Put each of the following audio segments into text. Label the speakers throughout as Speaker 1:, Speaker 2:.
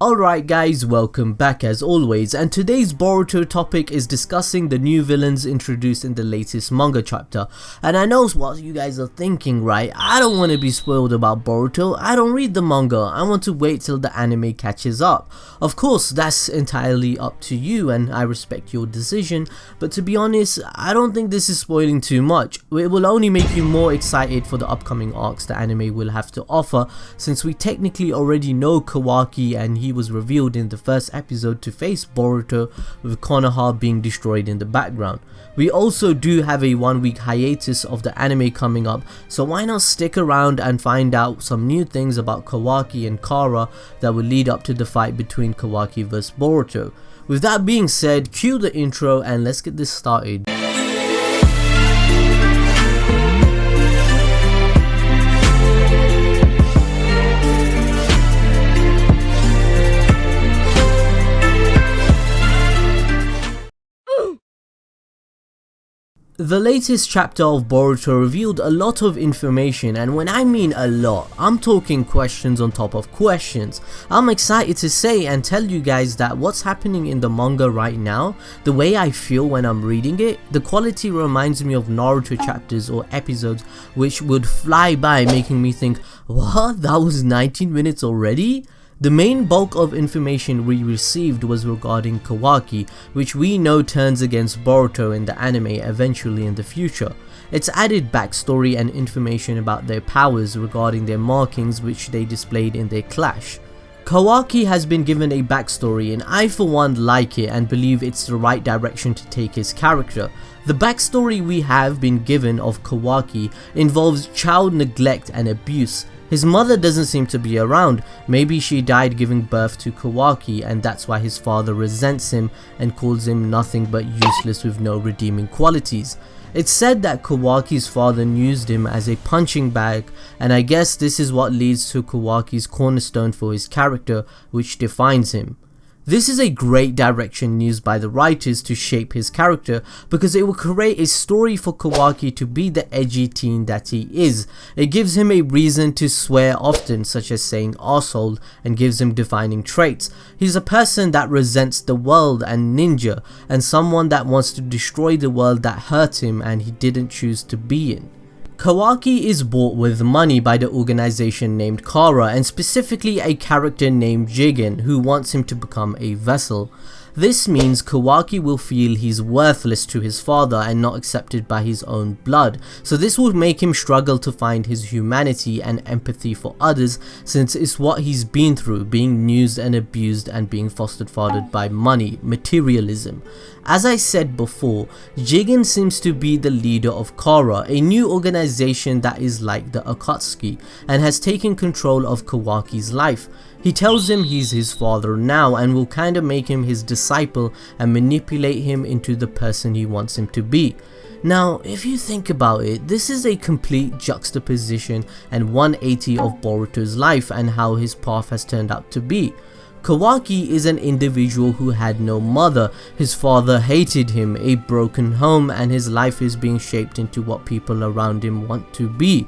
Speaker 1: Alright guys, welcome back as always, and today's Boruto topic is discussing the new villains introduced in the latest manga chapter. And I know what you guys are thinking, right? I don't want to be spoiled about Boruto, I don't read the manga, I want to wait till the anime catches up. Of course, that's entirely up to you and I respect your decision, but to be honest, I don't think this is spoiling too much. It will only make you more excited for the upcoming arcs the anime will have to offer, since we technically already know Kawaki and he was revealed in the first episode to face Boruto, with Konoha being destroyed in the background. We also do have a 1 week hiatus of the anime coming up, so why not stick around and find out some new things about Kawaki and Kara that will lead up to the fight between Kawaki vs Boruto. With that being said, cue the intro and let's get this started. The latest chapter of Boruto revealed a lot of information, and when I mean a lot, I'm talking questions on top of questions. I'm excited to say and tell you guys that what's happening in the manga right now, the way I feel when I'm reading it, the quality reminds me of Naruto chapters or episodes which would fly by, making me think, what, that was 19 minutes already? The main bulk of information we received was regarding Kawaki, which we know turns against Boruto in the anime eventually in the future. It's added backstory and information about their powers regarding their markings which they displayed in their clash. Kawaki has been given a backstory and I for one like it and believe it's the right direction to take his character. The backstory we have been given of Kawaki involves child neglect and abuse. His mother doesn't seem to be around, maybe she died giving birth to Kawaki and that's why his father resents him and calls him nothing but useless with no redeeming qualities. It's said that Kawaki's father used him as a punching bag, and I guess this is what leads to Kawaki's cornerstone for his character, which defines him. This is a great direction used by the writers to shape his character because it will create a story for Kawaki to be the edgy teen that he is. It gives him a reason to swear often, such as saying arsehole, and gives him defining traits. He's a person that resents the world and ninja, and someone that wants to destroy the world that hurt him and he didn't choose to be in. Kawaki is bought with money by the organization named Kara, and specifically a character named Jigen who wants him to become a vessel. This means Kawaki will feel he's worthless to his father and not accepted by his own blood, so this will make him struggle to find his humanity and empathy for others, since it's what he's been through, being used and abused and being foster-fathered by money, materialism. As I said before, Jigen seems to be the leader of Kara, a new organization that is like the Akatsuki and has taken control of Kawaki's life. He tells him he's his father now and will kinda make him his disciple and manipulate him into the person he wants him to be. Now, if you think about it, this is a complete juxtaposition and 180 of Boruto's life and how his path has turned out to be. Kawaki is an individual who had no mother, his father hated him, a broken home, and his life is being shaped into what people around him want to be.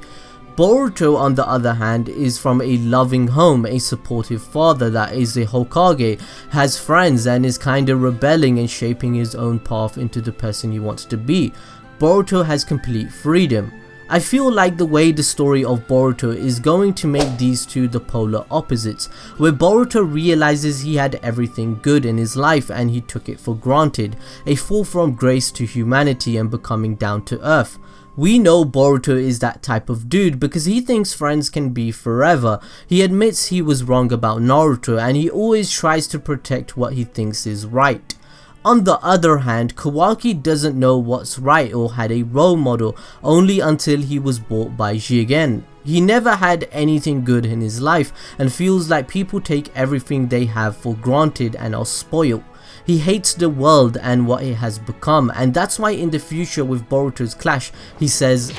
Speaker 1: Boruto, on the other hand, is from a loving home, a supportive father that is a Hokage, has friends and is kinda rebelling and shaping his own path into the person he wants to be. Boruto has complete freedom. I feel like the way the story of Boruto is going to make these two the polar opposites, where Boruto realizes he had everything good in his life and he took it for granted, a fall from grace to humanity and becoming down to earth. We know Boruto is that type of dude because he thinks friends can be forever. He admits he was wrong about Naruto and he always tries to protect what he thinks is right. On the other hand, Kawaki doesn't know what's right or had a role model only until he was bought by Jigen. He never had anything good in his life and feels like people take everything they have for granted and are spoiled. He hates the world and what it has become, and that's why in the future with Boruto's clash, he says,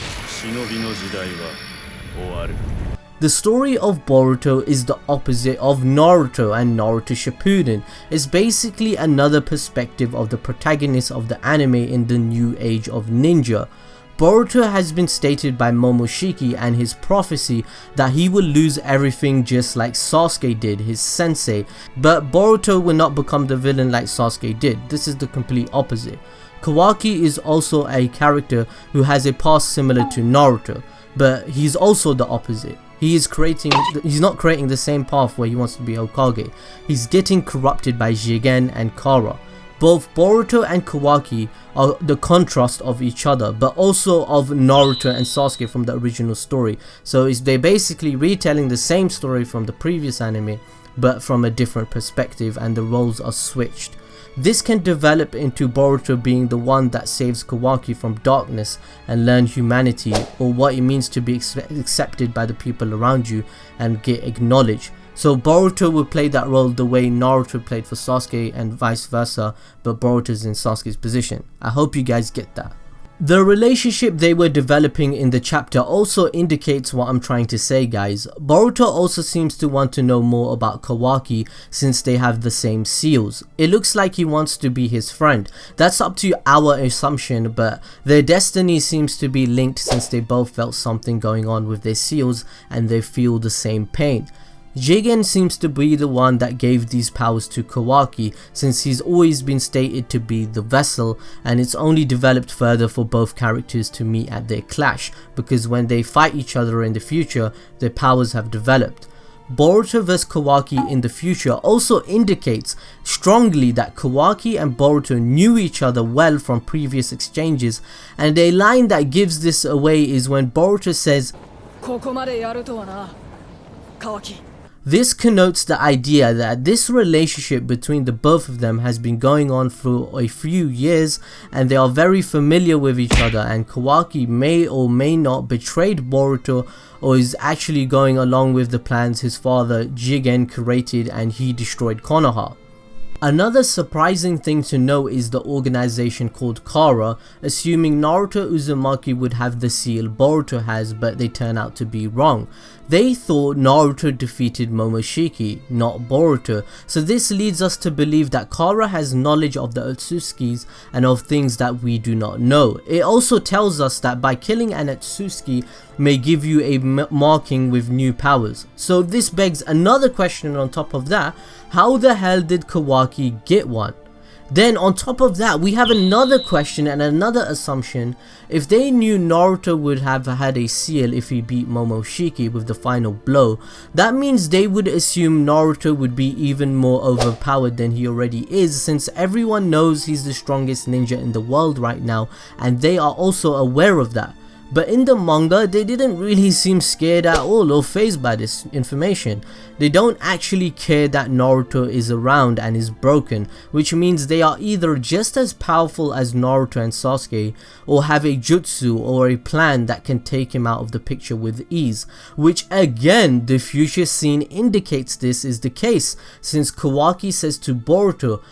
Speaker 1: the story of Boruto is the opposite of Naruto and Naruto Shippuden. It's basically another perspective of the protagonist of the anime in the new age of ninja. Boruto has been stated by Momoshiki and his prophecy that he will lose everything just like Sasuke did, his sensei, but Boruto will not become the villain like Sasuke did. This is the complete opposite. Kawaki is also a character who has a past similar to Naruto, but he's also the opposite. He's not creating the same path where he wants to be Hokage. He's getting corrupted by Jigen and Kara. Both Boruto and Kawaki are the contrast of each other, but also of Naruto and Sasuke from the original story. So they're basically retelling the same story from the previous anime, but from a different perspective, and the roles are switched. This can develop into Boruto being the one that saves Kawaki from darkness and learn humanity, or what it means to be accepted by the people around you and get acknowledged. So Boruto will play that role the way Naruto played for Sasuke and vice versa, but Boruto's in Sasuke's position. I hope you guys get that. The relationship they were developing in the chapter also indicates what I'm trying to say, guys. Boruto also seems to want to know more about Kawaki since they have the same seals. It looks like he wants to be his friend. That's up to our assumption, but their destiny seems to be linked since they both felt something going on with their seals and they feel the same pain. Jigen seems to be the one that gave these powers to Kawaki since he's always been stated to be the vessel, and it's only developed further for both characters to meet at their clash, because when they fight each other in the future, their powers have developed. Boruto vs Kawaki in the future also indicates strongly that Kawaki and Boruto knew each other well from previous exchanges, and a line that gives this away is when Boruto says, "Kokomade yaru to wa na, Kawaki." This connotes the idea that this relationship between the both of them has been going on for a few years and they are very familiar with each other, and Kawaki may or may not betrayed Boruto or is actually going along with the plans his father Jigen created and he destroyed Konoha. Another surprising thing to know is the organization called Kara, assuming Naruto Uzumaki would have the seal Boruto has, but they turn out to be wrong. They thought Naruto defeated Momoshiki, not Boruto, so this leads us to believe that Kara has knowledge of the Otsutskis and of things that we do not know. It also tells us that by killing an Otsutsuki may give you a marking with new powers. So this begs another question on top of that: how the hell did Kawaki get one? Then on top of that, we have another question and another assumption. If they knew Naruto would have had a seal if he beat Momoshiki with the final blow, that means they would assume Naruto would be even more overpowered than he already is, since everyone knows he's the strongest ninja in the world right now and they are also aware of that. But in the manga, they didn't really seem scared at all or fazed by this information. They don't actually care that Naruto is around and is broken, which means they are either just as powerful as Naruto and Sasuke, or have a jutsu or a plan that can take him out of the picture with ease, which again, the future scene indicates this is the case, since Kawaki says to Boruto,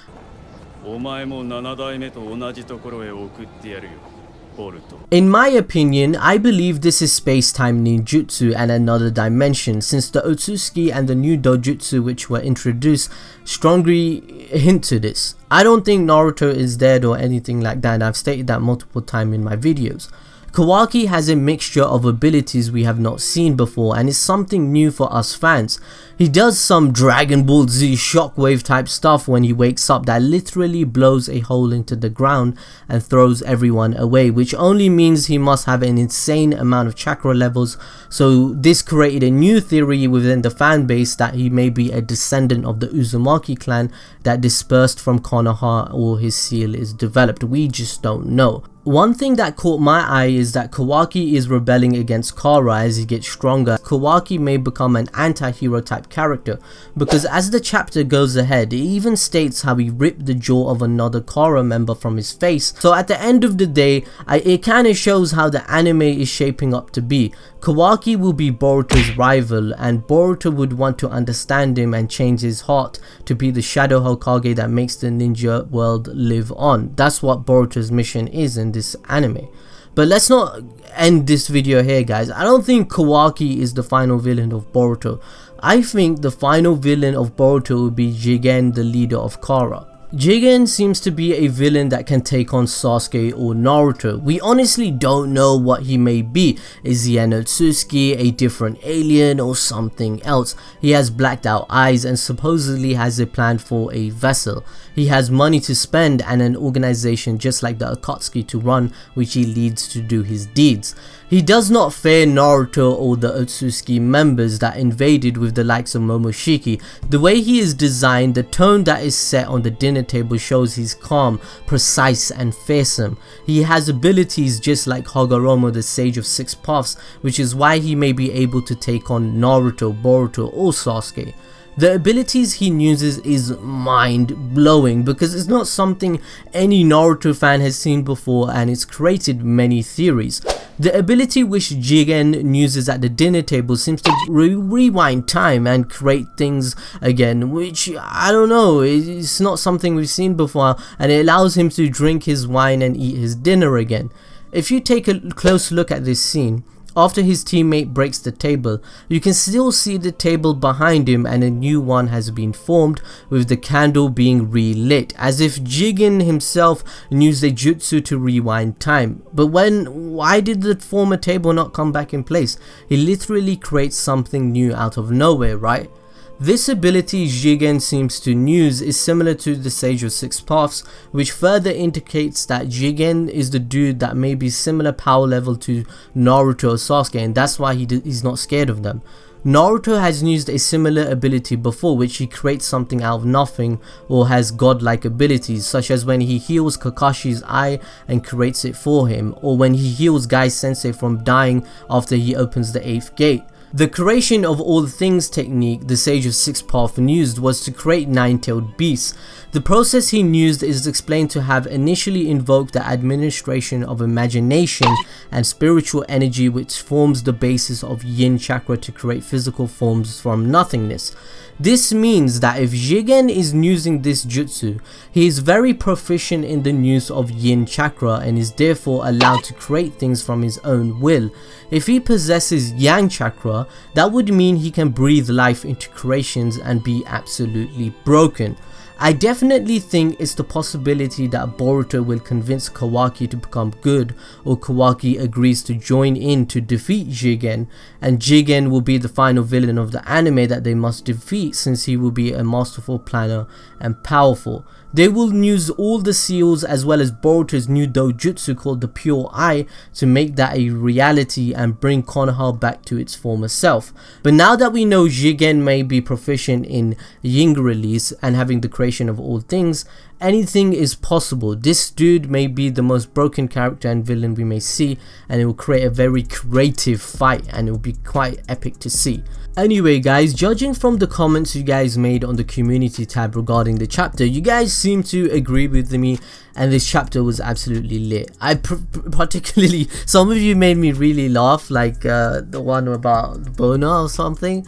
Speaker 1: in my opinion, I believe this is space-time ninjutsu and another dimension, since the Otsutsuki and the new dojutsu which were introduced strongly hint to this. I don't think Naruto is dead or anything like that, and I've stated that multiple times in my videos. Kawaki has a mixture of abilities we have not seen before and is something new for us fans. He does some Dragon Ball Z shockwave type stuff when he wakes up that literally blows a hole into the ground and throws everyone away, which only means he must have an insane amount of chakra levels. So this created a new theory within the fan base that he may be a descendant of the Uzumaki clan that dispersed from Konoha or his seal is developed. We just don't know. One thing that caught my eye is that Kawaki is rebelling against Kara as he gets stronger. Kawaki may become an anti-hero type character, because as the chapter goes ahead, it even states how he ripped the jaw of another Kara member from his face. So at the end of the day, it kind of shows how the anime is shaping up to be. Kawaki will be Boruto's rival, and Boruto would want to understand him and change his heart to be the Shadow Hokage that makes the ninja world live on. That's what Boruto's mission is in this anime. But let's not end this video here, guys. I don't think Kawaki is the final villain of Boruto. I think the final villain of Boruto will be Jigen, the leader of Kara. Jigen seems to be a villain that can take on Sasuke or Naruto. We honestly don't know what he may be. Is he an Otsutsuki, a different alien, or something else? He has blacked out eyes and supposedly has a plan for a vessel. He has money to spend and an organization just like the Akatsuki to run, which he leads to do his deeds. He does not fear Naruto or the Otsutsuki members that invaded with the likes of Momoshiki. The way he is designed, the tone that is set on the dinner table shows he's calm, precise and fearsome. He has abilities just like Hashirama, the Sage of Six Paths, which is why he may be able to take on Naruto, Boruto or Sasuke. The abilities he uses is mind-blowing because it's not something any Naruto fan has seen before, and it's created many theories. The ability which Jigen uses at the dinner table seems to rewind time and create things again, which I don't know, it's not something we've seen before, and it allows him to drink his wine and eat his dinner again. If you take a close look at this scene, after his teammate breaks the table, you can still see the table behind him and a new one has been formed with the candle being relit, as if Jigen himself used a jutsu to rewind time. But why did the former table not come back in place? He literally creates something new out of nowhere, right? This ability Jigen seems to use is similar to the Sage of Six Paths, which further indicates that Jigen is the dude that may be similar power level to Naruto or Sasuke, and that's why he's not scared of them. Naruto has used a similar ability before, which he creates something out of nothing or has godlike abilities, such as when he heals Kakashi's eye and creates it for him, or when he heals Gai Sensei from dying after he opens the 8th gate. The creation of all things technique the Sage of Six Paths used was to create nine-tailed beasts. The process he used is explained to have initially invoked the administration of imagination and spiritual energy, which forms the basis of yin chakra to create physical forms from nothingness. This means that if Jigen is using this jutsu, he is very proficient in the use of yin chakra and is therefore allowed to create things from his own will. If he possesses yang chakra, that would mean he can breathe life into creations and be absolutely broken. I definitely think it's the possibility that Boruto will convince Kawaki to become good, or Kawaki agrees to join in to defeat Jigen, and Jigen will be the final villain of the anime that they must defeat, since he will be a masterful planner and powerful. They will use all the seals as well as Boruto's new dojutsu called the Pure Eye to make that a reality and bring Konoha back to its former self. But now that we know Jigen may be proficient in Yin release and having the creation of all things, anything is possible. This dude may be the most broken character and villain we may see, and it will create a very creative fight and it will be quite epic to see. Anyway guys, judging from the comments you guys made on the community tab regarding the chapter, you guys seem to agree with me and this chapter was absolutely lit. I particularly, some of you made me really laugh, like the one about Bona or something.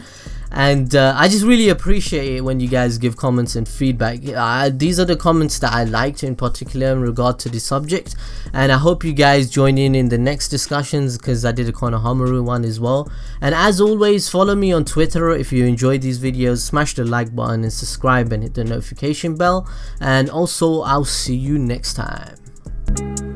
Speaker 1: And I just really appreciate it when you guys give comments and feedback. These are the comments that I liked in particular in regard to the subject, and I hope you guys join in the next discussions, because I did a Konohamaru one as well. And as always, follow me on Twitter if you enjoyed these videos, smash the like button and subscribe and hit the notification bell, and also I'll see you next time.